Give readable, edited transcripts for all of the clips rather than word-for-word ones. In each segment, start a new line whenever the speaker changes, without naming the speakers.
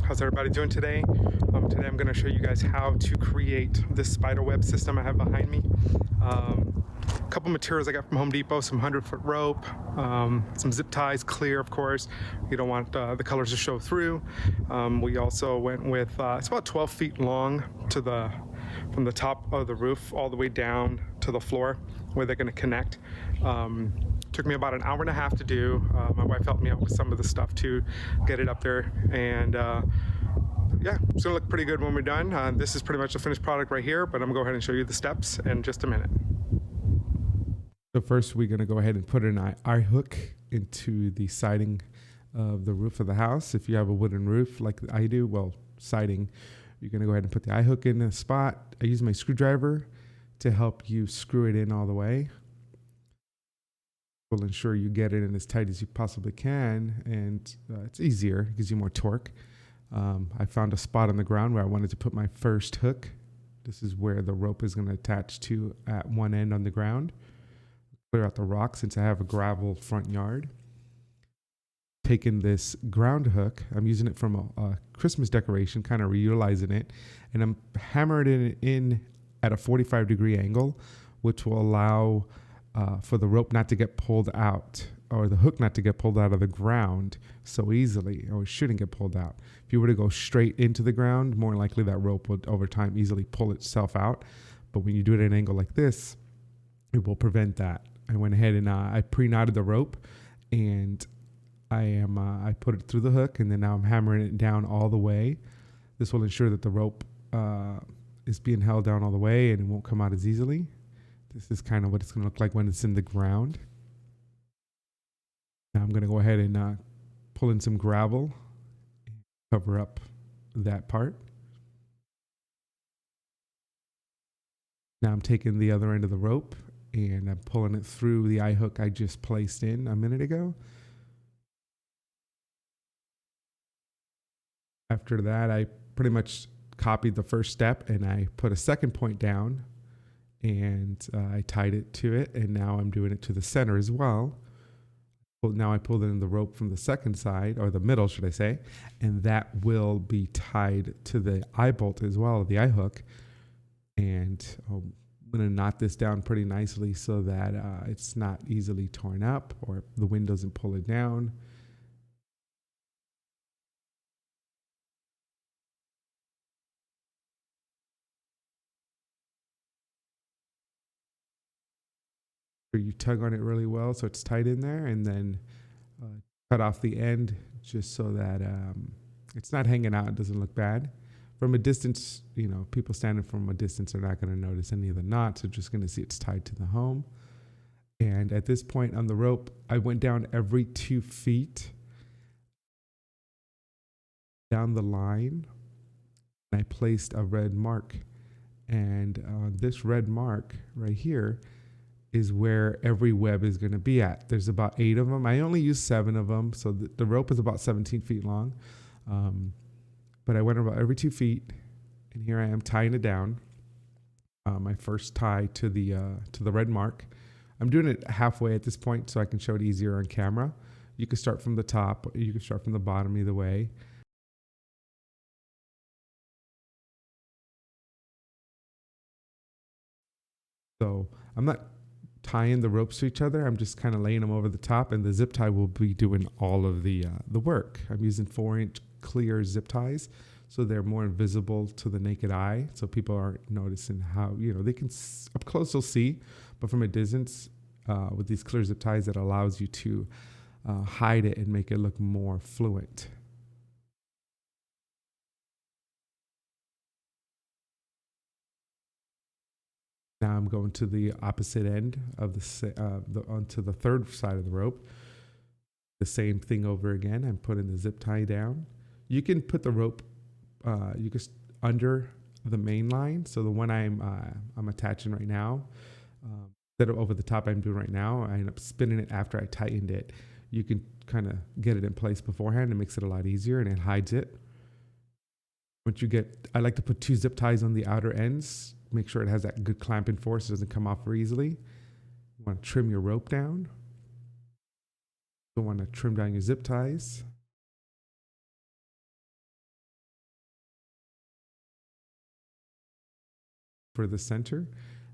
How's everybody doing today? Today I'm going to show you guys how to create this spider web system I have behind me. A couple materials I got from Home Depot, some 100-foot rope, some zip ties, clear of course. You don't want the colors to show through. We also went with, it's about 12 feet long from the top of the roof all the way down to the floor where they're going to connect. Took me about an hour and a half to do. My wife helped me out with some of the stuff to get it up there, and yeah, it's gonna look pretty good when we're done. This is pretty much the finished product right here, but I'm gonna go ahead and show you the steps in just a minute. So first we're gonna go ahead and put an eye hook into the siding of the roof of the house. If you have a wooden roof like I do, well, siding, you're gonna go ahead and put the eye hook in a spot. I use my screwdriver to help you screw it in all the way. Will ensure you get it in as tight as you possibly can, and it's easier, it gives you more torque. I found a spot on the ground where I wanted to put my first hook. This is where the rope is going to attach to at one end on the ground. Clear out the rock since I have a gravel front yard. Taking this ground hook, I'm using it from a Christmas decoration, kind of reutilizing it, and I'm hammering it in at a 45-degree angle, which will allow for the rope not to get pulled out, or the hook not to get pulled out of the ground so easily, or it shouldn't get pulled out. If you were to go straight into the ground, more likely that rope would over time easily pull itself out. But when you do it at an angle like this, it will prevent that. I went ahead and I pre-knotted the rope, and I put it through the hook, and then now I'm hammering it down all the way. This will ensure that the rope is being held down all the way and it won't come out as easily. This is kind of what it's going to look like when it's in the ground. Now I'm going to go ahead and pull in some gravel, cover up that part. Now I'm taking the other end of the rope and I'm pulling it through the eye hook I just placed in a minute ago. After that, I pretty much copied the first step and I put a second point down, and I tied it to it, and now I'm doing it to the center as well. Now I pulled in the rope from the second side, or the middle, should I say, and that will be tied to the eye bolt as well, the eye hook. And I'm going to knot this down pretty nicely so that it's not easily torn up or the wind doesn't pull it down. You tug on it really well so it's tight in there, and then cut off the end just so that it's not hanging out, it doesn't look bad. From a distance, you know, people standing from a distance are not going to notice any of the knots, they're just going to see it's tied to the home. And at this point on the rope, I went down every 2 feet down the line, and I placed a red mark. And this red mark right here is where every web is going to be at. There's about 8 of them. I only use 7 of them, so the rope is about 17 feet long. But I went about every 2 feet, and here I am tying it down. My first tie to the red mark. I'm doing it halfway at this point so I can show it easier on camera. You can start from the top, or you can start from the bottom, either way. So I'm not tying the ropes to each other. I'm just kind of laying them over the top, and the zip tie will be doing all of the work. I'm using 4-inch clear zip ties, so they're more invisible to the naked eye, so people aren't noticing how, you know, they can up close they'll see, but from a distance with these clear zip ties, it allows you to hide it and make it look more fluent. Now I'm going to the opposite end of onto the third side of the rope. The same thing over again. I'm putting the zip tie down. You can put the rope under the main line. So the one I'm attaching right now, that over the top I'm doing right now, I end up spinning it after I tightened it. You can kind of get it in place beforehand. It makes it a lot easier, and it hides it. I like to put 2 zip ties on the outer ends. Make sure it has that good clamping force, it doesn't come off very easily. You want to trim your rope down. You want to trim down your zip ties. for the center,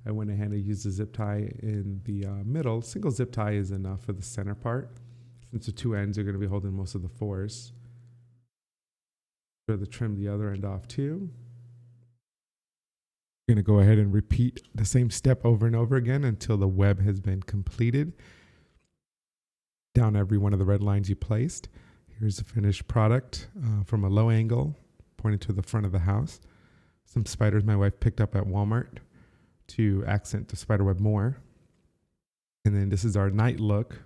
I went ahead and used a zip tie in the middle. Single zip tie is enough for the center part, since the two ends are going to be holding most of the force. Trim the other end off too. You're going to go ahead and repeat the same step over and over again until the web has been completed down every one of the red lines you placed. Here's the finished product from a low angle, pointing to the front of the house. Some spiders my wife picked up at Walmart to accent the spiderweb more. And then this is our night look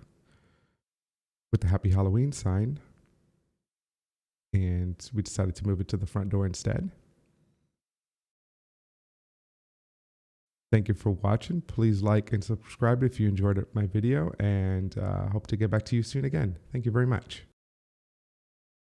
with the Happy Halloween sign. And we decided to move it to the front door instead. Thank you for watching. Please like and subscribe if you enjoyed my video, and hope to get back to you soon again. Thank you very much.